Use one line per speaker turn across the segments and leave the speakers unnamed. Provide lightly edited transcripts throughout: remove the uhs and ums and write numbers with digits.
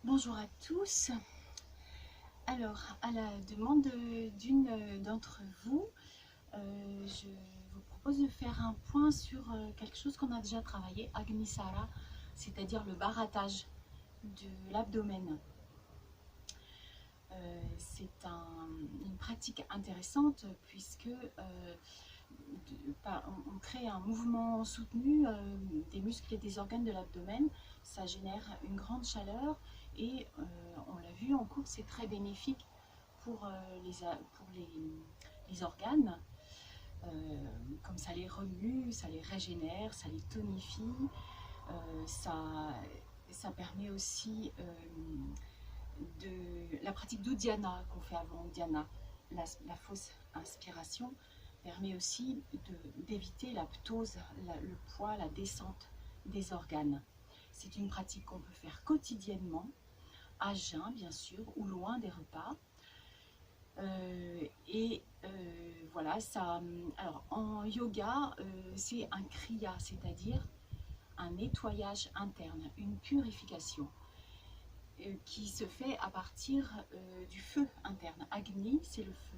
Bonjour à tous. Alors, à la demande d'une d'entre vous, je vous propose de faire un point sur quelque chose qu'on a déjà travaillé, Agni Sara, c'est-à-dire le barattage de l'abdomen. C'est une pratique intéressante puisque on crée un mouvement soutenu des muscles et des organes de l'abdomen. Ça génère une grande chaleur et on l'a vu en cours, c'est très bénéfique pour les organes. Comme ça les remue, ça les régénère, ça les tonifie. Ça permet aussi de la pratique d'Uddiyana qu'on fait avant Uddiyana, la fausse inspiration, permet aussi d'éviter la ptose, le poids, la descente des organes. C'est une pratique qu'on peut faire quotidiennement, à jeun bien sûr, ou loin des repas. Voilà, ça. Alors en yoga, c'est un kriya, c'est-à-dire un nettoyage interne, une purification qui se fait à partir du feu interne. Agni, c'est le feu.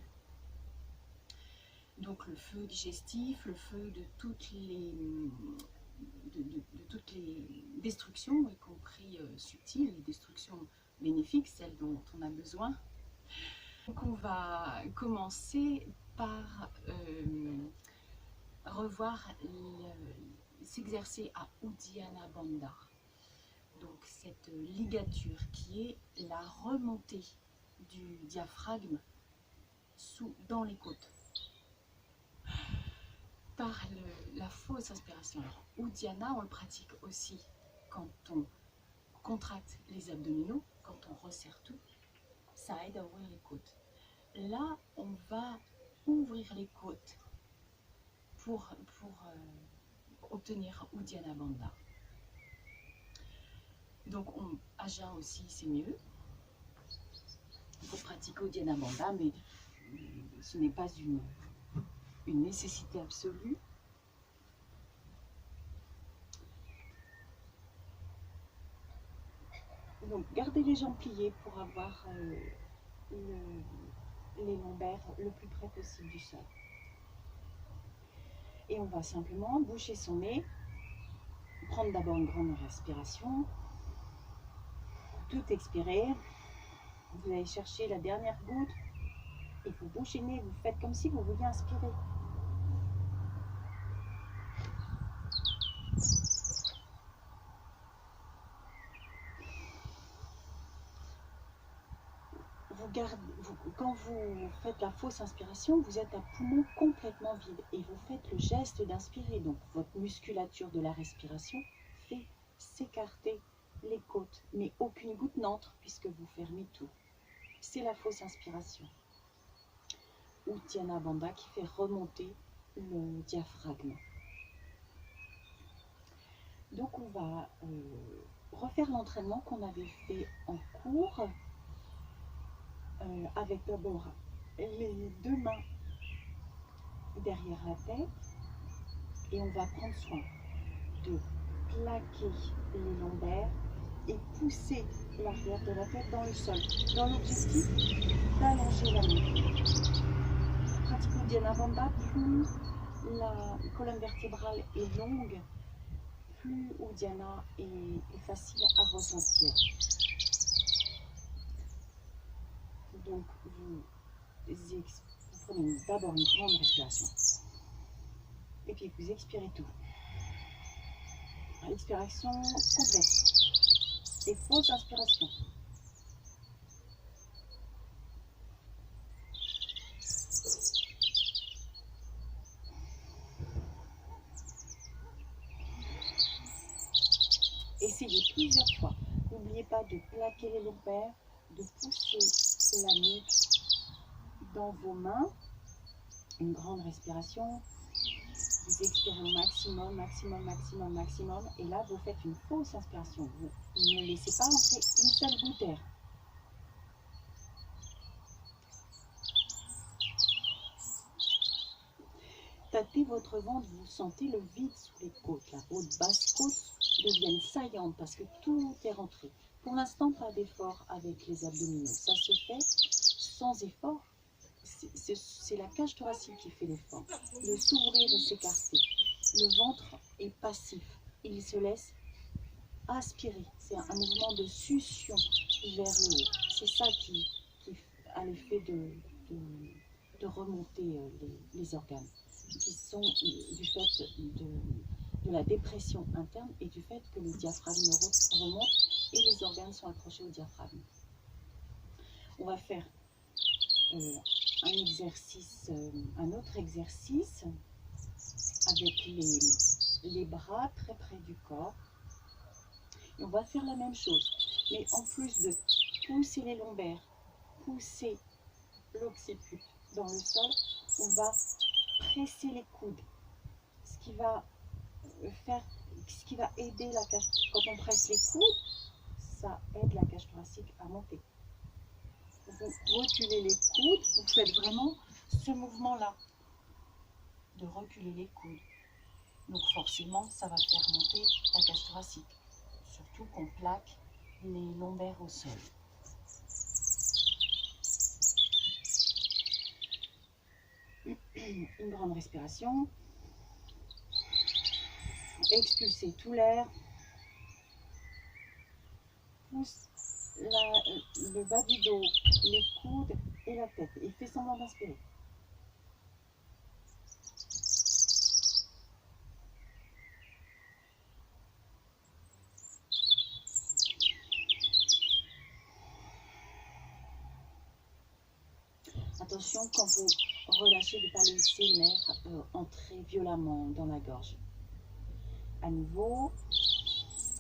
Donc le feu digestif, le feu de toutes les destructions, y compris subtiles, les destructions bénéfiques, celles dont on a besoin. Donc on va commencer par revoir s'exercer à Uddiyana Bandha. Donc cette ligature qui est la remontée du diaphragme dans les côtes par la fausse inspiration. Alors, Uddiyana, on le pratique aussi quand on contracte les abdominaux, quand on resserre tout, ça aide à ouvrir les côtes. Là, on va ouvrir les côtes pour obtenir Uddiyana Bandha. Donc, à jeun aussi, c'est mieux. Il faut pratiquer Uddiyana Bandha, mais ce n'est pas une nécessité absolue. Donc, gardez les jambes pliées pour avoir les lombaires le plus près possible du sol. Et on va simplement boucher son nez, prendre d'abord une grande respiration, tout expirer. Vous allez chercher la dernière goutte et vous bouchez le nez, vous faites comme si vous vouliez inspirer. Quand vous faites la fausse inspiration, vous êtes à poumon complètement vide et vous faites le geste d'inspirer. Donc votre musculature de la respiration fait s'écarter les côtes, mais aucune goutte n'entre puisque vous fermez tout. C'est la fausse inspiration. Uddiyana Bandha qui fait remonter le diaphragme. Donc on va refaire l'entraînement qu'on avait fait en cours avec d'abord les deux mains derrière la tête et on va prendre soin de plaquer les lombaires et pousser l'arrière de la tête dans le sol, dans l'objectif d'allonger la nuque. Pratiquement Uddiyana Bandha, plus la colonne vertébrale est longue, plus Uddiyana est facile à ressentir. Donc vous prenez d'abord une grande respiration et puis vous expirez tout. Expiration complète et fausse inspiration. Essayez plusieurs fois. N'oubliez pas de plaquer les lombaires, de pousser la nuque dans vos mains. Une grande respiration. Vous expirez au maximum, maximum, maximum, maximum. Et là, vous faites une fausse inspiration. Vous ne laissez pas entrer une seule goutte d'air. Tâtez votre ventre, vous sentez le vide sous les côtes. Là. Votre basse côte devienne saillante parce que tout est rentré. Pour l'instant, pas d'effort avec les abdominaux. Ça se fait sans effort. C'est la cage thoracique qui fait l'effort. De s'ouvrir et s'écarter. Le ventre est passif. Il se laisse aspirer. C'est un mouvement de succion vers le haut. C'est ça qui a l'effet de remonter les organes, qui sont du fait de la dépression interne et du fait que le diaphragme remonte et les organes sont accrochés au diaphragme. On va faire un exercice, un autre exercice avec les bras très près du corps. Et on va faire la même chose, mais en plus de pousser les lombaires, pousser l'occiput dans le sol, on va presser les coudes, ce qui va aider la cage. Quand on presse les coudes, ça aide la cage thoracique à monter. Vous reculez les coudes, vous faites vraiment ce mouvement-là, de reculer les coudes. Donc forcément, ça va faire monter la cage thoracique. Surtout qu'on plaque les lombaires au sol. Une grande respiration. Expulsez tout l'air. Pousse le bas du dos, les coudes et la tête. Et fais semblant d'inspirer. Attention quand vous relâchez de ne pas laisser l'air entrer violemment dans la gorge. À nouveau,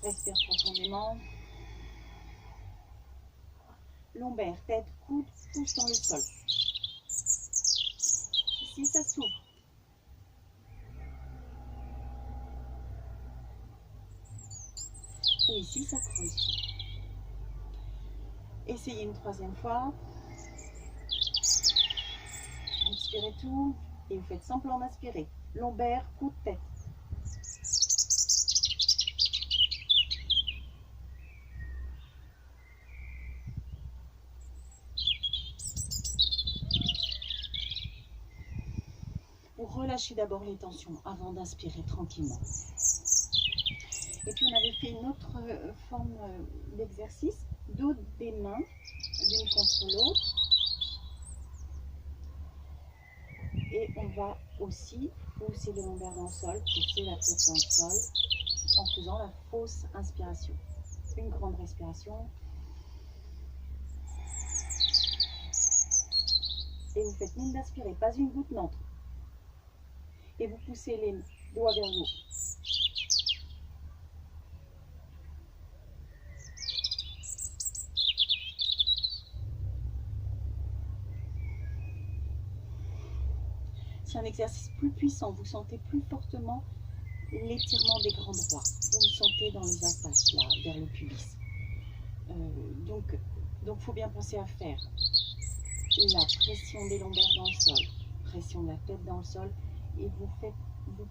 respire profondément. Lombaire, tête, coude, pousse dans le sol. Ici, ça s'ouvre. Et ici, ça creuse. Essayez une troisième fois. Expirez tout et vous faites semblant d'inspirer. Lombaire, coude, tête. Vous relâchez d'abord les tensions avant d'inspirer tranquillement. Et puis on avait fait une autre forme d'exercice, dos des mains, l'une contre l'autre. Et on va aussi pousser le lombaire dans le sol, pousser la tête dans le sol, en faisant la fausse inspiration. Une grande respiration. Et vous faites mine d'aspirer, pas une goutte n'entre. Et vous poussez les doigts vers le haut. C'est un exercice plus puissant, vous sentez plus fortement l'étirement des grands droits. Vous le sentez dans les attaches, là, vers le pubis. Donc, faut bien penser à faire la pression des lombaires dans le sol, pression de la tête dans le sol, et vous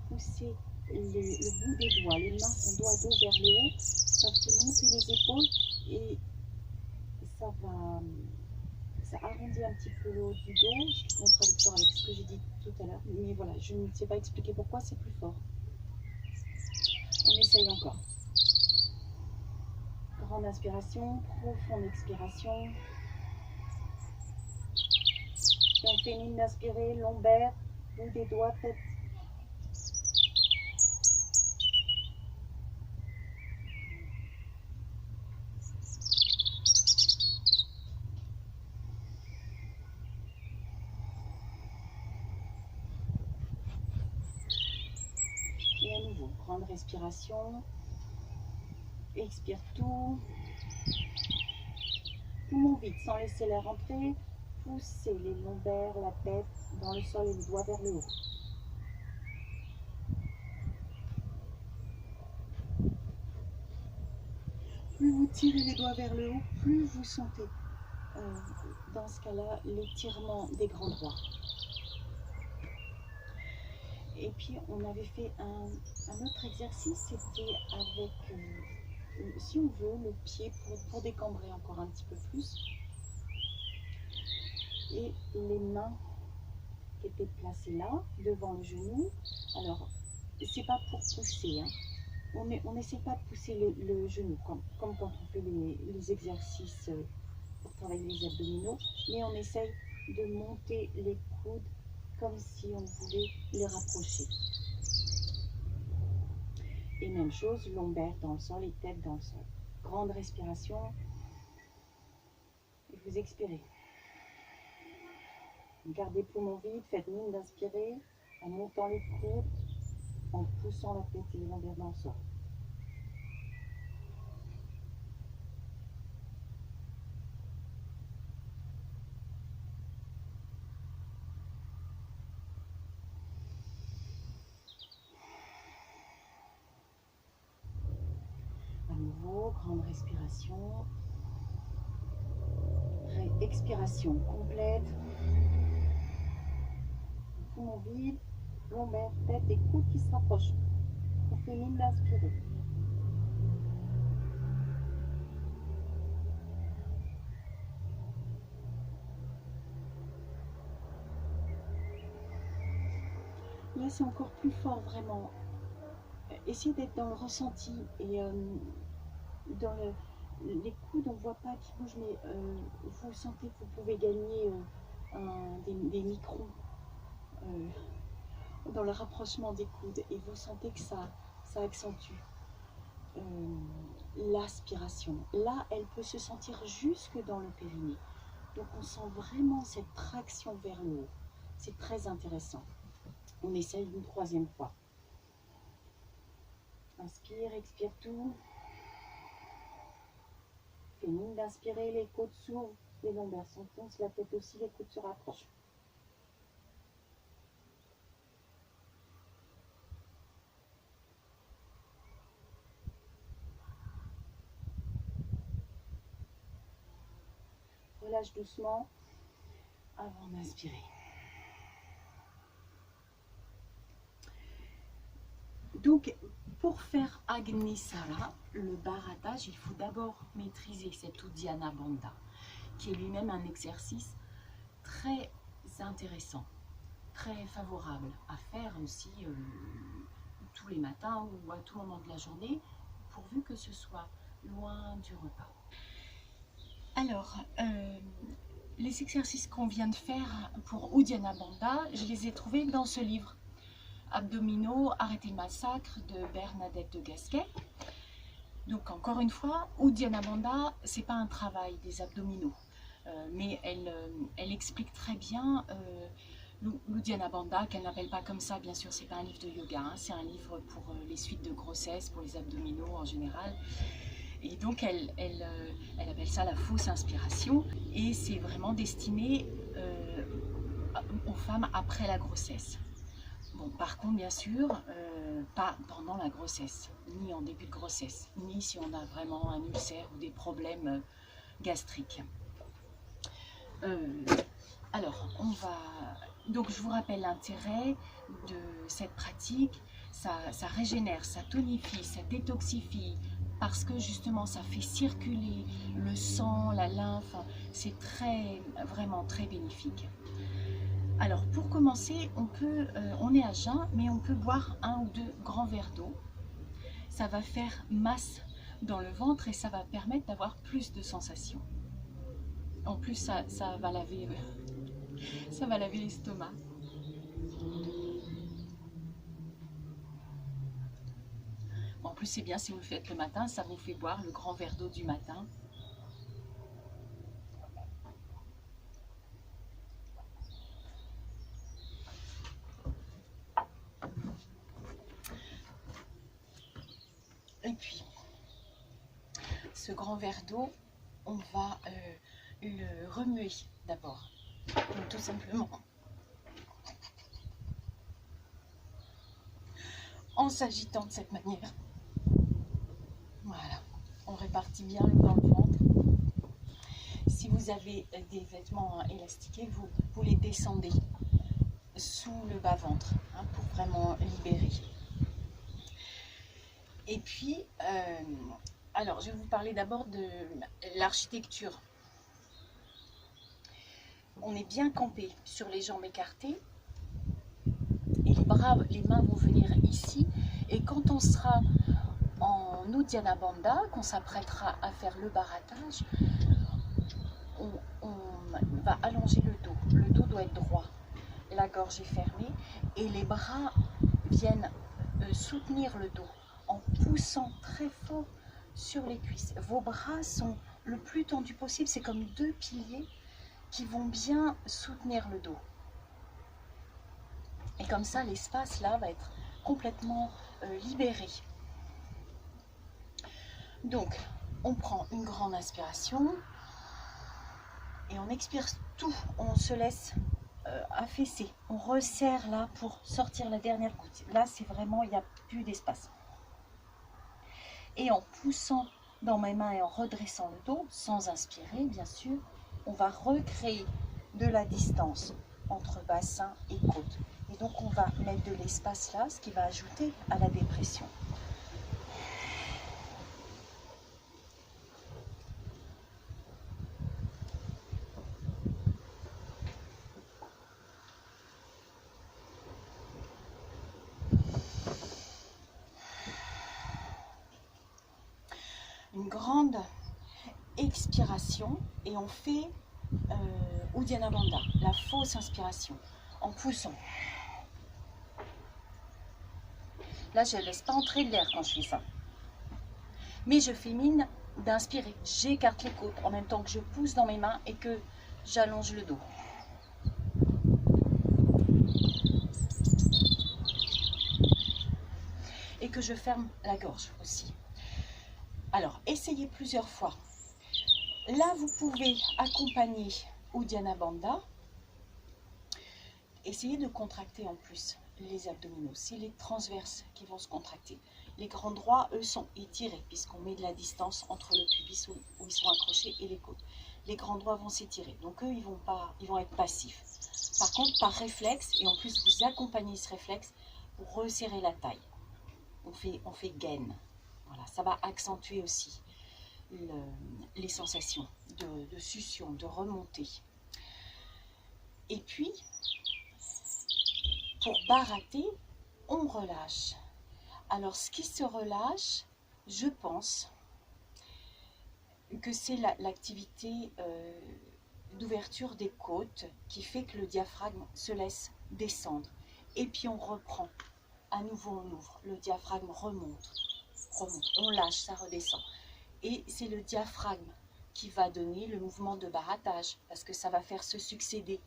poussez le bout des doigts, les mains sont dos à dos vers le haut, ça fait monter les épaules et ça arrondit un petit peu le haut du dos, c'est contradictoire avec ce que j'ai dit tout à l'heure, mais voilà, je ne sais pas expliquer pourquoi, c'est plus fort. On essaye encore. Grande inspiration, profonde expiration. Et on fait mine d'inspirer, lombaire, bout des doigts, tête. Et à nouveau, grande respiration. Expire tout. Poumon vide, sans laisser l'air entrer. Poussez les lombaires, la tête dans le sol et les doigts vers le haut. Plus vous tirez les doigts vers le haut, plus vous sentez, dans ce cas-là, l'étirement des grands droits. Et puis, on avait fait un autre exercice, c'était avec si on veut, le pied pour décambrer encore un petit peu plus. Et les mains qui étaient placées là, devant le genou. Alors, c'est pas pour pousser, hein. On n'essaie pas de pousser le genou, comme quand on fait les exercices pour travailler les abdominaux, mais on essaye de monter les coudes comme si on voulait les rapprocher. Et même chose, lombaire dans le sol et tête dans le sol. Grande respiration. Et vous expirez. Gardez poumon vide, faites mine d'inspirer en montant les coudes, en poussant la tête et les lombaires dans le sol. À nouveau, grande respiration. Expiration complète. Poumon vide, lombaire, tête et coudes qui se rapprochent. On fait mine d'inspirer. Là, c'est encore plus fort, vraiment. Essayez d'être dans le ressenti et dans les coudes, on ne voit pas qui bougent, mais vous sentez que vous pouvez gagner des microns dans le rapprochement des coudes et vous sentez que ça accentue l'aspiration. Là, elle peut se sentir jusque dans le périnée. Donc, on sent vraiment cette traction vers le haut. C'est très intéressant. On essaye une troisième fois. Inspire, expire tout. Fais mine d'inspirer, les côtes s'ouvrent, les lombaires s'enfoncent, la tête aussi, les coudes se rapprochent. Relâche doucement avant d'inspirer. Donc, pour faire Agnisara, le baratage, il faut d'abord maîtriser cet Uddiyana Bandha, qui est lui-même un exercice très intéressant, très favorable à faire aussi tous les matins ou à tout moment de la journée, pourvu que ce soit loin du repas. Alors, les exercices qu'on vient de faire pour Uddiyana Bandha, je les ai trouvés dans ce livre. Abdominaux, arrêtez le massacre de Bernadette de Gasquet. Donc encore une fois, Uddiyana Bandha, c'est pas un travail des abdominaux, mais elle explique très bien l'Uddiyana Bandha, qu'elle n'appelle pas comme ça, bien sûr, c'est pas un livre de yoga, hein, c'est un livre pour les suites de grossesse, pour les abdominaux en général. Et donc elle appelle ça la fausse inspiration, et c'est vraiment destiné aux femmes après la grossesse. Bon, par contre, bien sûr, pas pendant la grossesse, ni en début de grossesse, ni si on a vraiment un ulcère ou des problèmes gastriques. Alors, donc je vous rappelle l'intérêt de cette pratique. Ça régénère, ça tonifie, ça détoxifie, parce que justement, ça fait circuler le sang, la lymphe. C'est vraiment très bénéfique. Alors pour commencer, on est à jeun, mais on peut boire 1 ou 2 grands verres d'eau. Ça va faire masse dans le ventre et ça va permettre d'avoir plus de sensations. En plus, ça va laver l'estomac. En plus, c'est bien si vous le faites le matin, ça vous fait boire le grand verre d'eau du matin. Et puis, ce grand verre d'eau, on va le remuer d'abord. Donc tout simplement, en s'agitant de cette manière. Voilà, on répartit bien dans le ventre. Si vous avez des vêtements élastiqués, vous les descendez sous le bas-ventre pour vraiment libérer. Et puis, Alors, je vais vous parler d'abord de l'architecture. On est bien campé sur les jambes écartées et les mains vont venir ici. Et quand on sera en Uddiyana Bandha, qu'on s'apprêtera à faire le barattage, on va allonger le dos. Le dos doit être droit, la gorge est fermée et les bras viennent soutenir le dos en poussant très fort sur les cuisses. Vos bras sont le plus tendus possible, c'est comme deux piliers qui vont bien soutenir le dos. Et comme ça, l'espace là va être complètement libéré. Donc, on prend une grande inspiration et on expire tout. On se laisse affaisser. On resserre là pour sortir la dernière goutte. Là, c'est vraiment, il n'y a plus d'espace. Et en poussant dans mes mains et en redressant le dos, sans inspirer bien sûr, on va recréer de la distance entre bassin et côte. Et donc on va mettre de l'espace là, ce qui va ajouter à la dépression. Une grande expiration et on fait Uddiyana Bandha, la fausse inspiration, en poussant. Là, je ne laisse pas entrer de l'air quand je fais ça. Mais je fais mine d'inspirer. J'écarte les côtes en même temps que je pousse dans mes mains et que j'allonge le dos. Et que je ferme la gorge aussi. Alors, essayez plusieurs fois. Là, vous pouvez accompagner Uddiyana Bandha. Essayez de contracter en plus les abdominaux. C'est les transverses qui vont se contracter. Les grands droits, eux, sont étirés puisqu'on met de la distance entre le pubis où ils sont accrochés et les côtes. Les grands droits vont s'étirer. Donc eux, ils vont être passifs. Par contre, par réflexe, et en plus vous accompagnez ce réflexe pour resserrer la taille. On fait gaine. Voilà, ça va accentuer aussi les sensations de succion, de remontée. Et puis, pour barater, on relâche. Alors, ce qui se relâche, je pense que c'est l'activité d'ouverture des côtes qui fait que le diaphragme se laisse descendre. Et puis, on reprend. À nouveau, on ouvre. Le diaphragme remonte. On lâche, ça redescend. Et c'est le diaphragme qui va donner le mouvement de barattage parce que ça va faire se succéder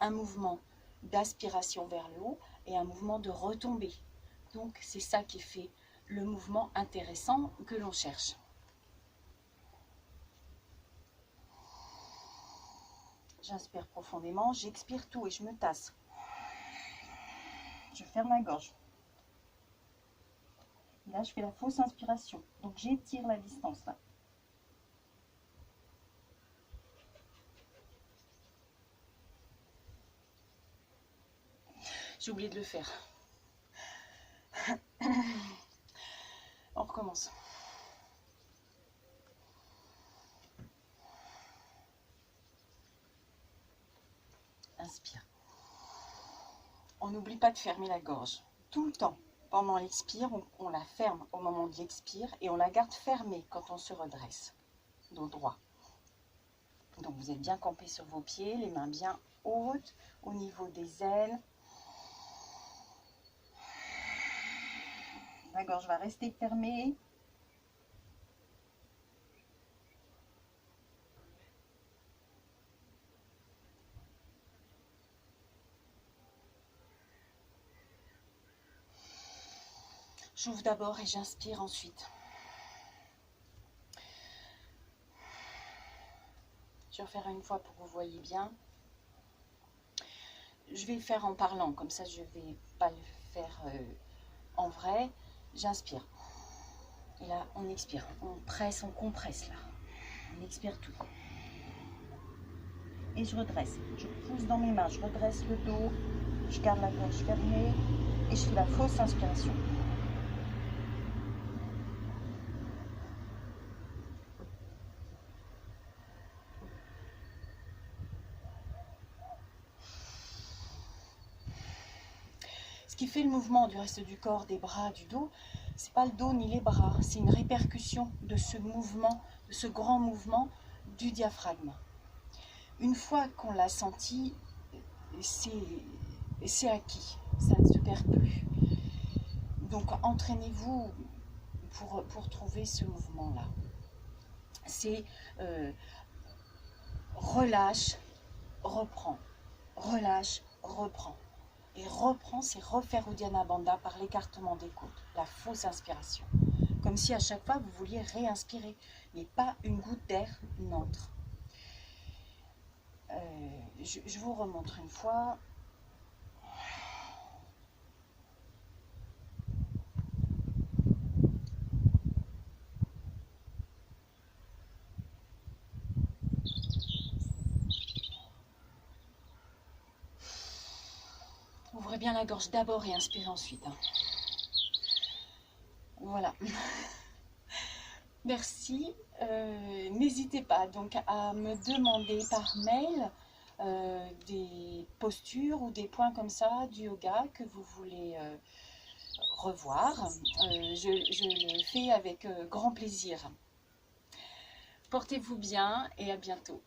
un mouvement d'aspiration vers le haut et un mouvement de retombée. Donc c'est ça qui fait le mouvement intéressant que l'on cherche. J'inspire profondément, j'expire tout et je me tasse. Je ferme la gorge. Et là, je fais la fausse inspiration. Donc j'étire la distance là. J'ai oublié de le faire. On recommence. Inspire. On n'oublie pas de fermer la gorge. Tout le temps. Pendant l'expire, on la ferme au moment de l'expire et on la garde fermée quand on se redresse. Dos droit. Donc vous êtes bien campé sur vos pieds, les mains bien hautes au niveau des ailes. La gorge va rester fermée. J'ouvre d'abord et j'inspire ensuite. Je vais refaire une fois pour que vous voyez bien. Je vais le faire en parlant, comme ça je ne vais pas le faire en vrai. J'inspire. Et là, on expire. On presse, on compresse là. On expire tout. Et je redresse. Je pousse dans mes mains, je redresse le dos. Je garde la gorge fermée. Et je fais la fausse inspiration. Ce qui fait le mouvement du reste du corps, des bras, du dos, c'est pas le dos ni les bras, c'est une répercussion de ce mouvement, de ce grand mouvement du diaphragme. Une fois qu'on l'a senti, c'est acquis, ça ne se perd plus. Donc entraînez-vous pour trouver ce mouvement-là. C'est relâche, reprend, relâche, reprend. Et reprend, c'est refaire Uddiyana Bandha par l'écartement des côtes, la fausse inspiration. Comme si à chaque fois vous vouliez réinspirer, mais pas une goutte d'air n'entre. Je vous remontre une fois. Ouvrez bien la gorge d'abord et inspirez ensuite. Voilà. Merci. N'hésitez pas donc à me demander par mail des postures ou des points comme ça du yoga que vous voulez revoir. Je le fais avec grand plaisir. Portez-vous bien et à bientôt.